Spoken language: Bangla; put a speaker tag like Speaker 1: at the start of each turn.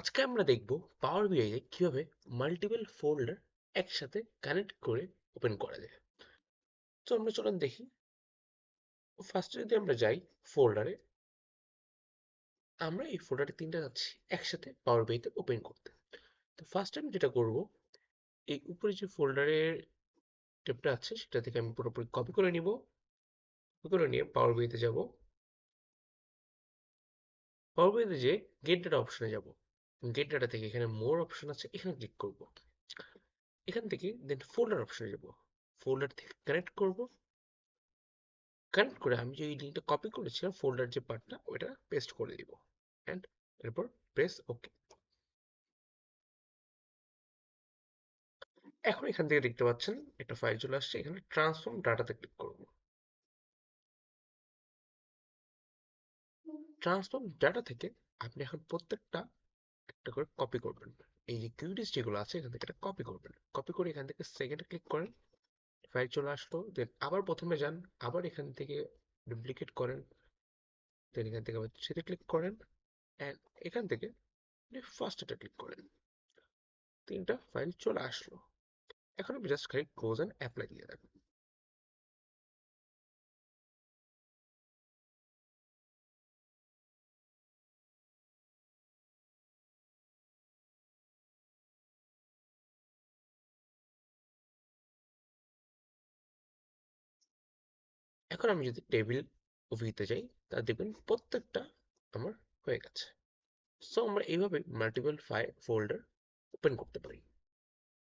Speaker 1: আজকে আমরা দেখব পাওয়ার বিআই এ কিভাবে মাল্টিপল ফোল্ডার একসাথে কানেক্ট করে ওপেন করা যায়। তো আমরা চলুন দেখি। ফার্স্টে যদি আমরা যাই ফোল্ডারে, আমরা এই ফোল্ডারে তিনটা যাচ্ছি একসাথে পাওয়ার বিআই তে ওপেন করতে। তো ফার্স্ট আমি যেটা করব, এই উপরে যে ফোল্ডারের ট্যাবটা আছে সেটা থেকে আমি পুরোপুরি কপি করে নিব। কপি করে নিয়ে পাওয়ার বিআই তে যাব। পাওয়ার বিআই তে যে গেট ডাটা অপশনে যাব। গেট ডাটা থেকে এখানে মোর অপশন আছে, এখানে ক্লিক করব। এখান থেকে দেন ফোল্ডার অপশনে যাব। ফোল্ডার থেকে কানেক্ট করব। কানেক্ট করে আমি যে এই লিঙ্কটা কপি করেছিলাম ফোল্ডার যে পার্টটা ওইটা পেস্ট করে দিব এন্ড এরপর প্রেস ওকে। এখন এখান থেকে দেখতে পাচ্ছেন একটা ফাইল চলে আসছে, এখানে ট্রান্সফর্ম ডাটাতে ক্লিক করব। ট্রান্সফর্ম ডাটা থেকে আপনি এখন প্রত্যেকটা একটা করে কপি করবেন। এই যে কিউরিজ যেগুলো আছে এখান থেকে এটা কপি করবেন। কপি করে এখান থেকে সেকেন্ডে ক্লিক করেন, ফাইল চলে আসলো। দেন আবার প্রথমে যান, আবার এখান থেকে ডুপ্লিকেট করেন, দেন এখান থেকে আবার সেটা ক্লিক করেন এন্ড এখান থেকে ফার্স্ট এটা ক্লিক করেন। তিনটা ফাইল চলে আসলো। এখন আপনি জাস্ট খালি ক্লোজ এন্ড অ্যাপ্লাই দিয়ে দেন। এখন আমি যদি টেবিল ভিতে যাই, তা দেখবেন প্রত্যেকটা আমার হয়ে গেছে। সো আমরা এইভাবে মাল্টিপল ফাইল ফোল্ডার ওপেন করতে পারি।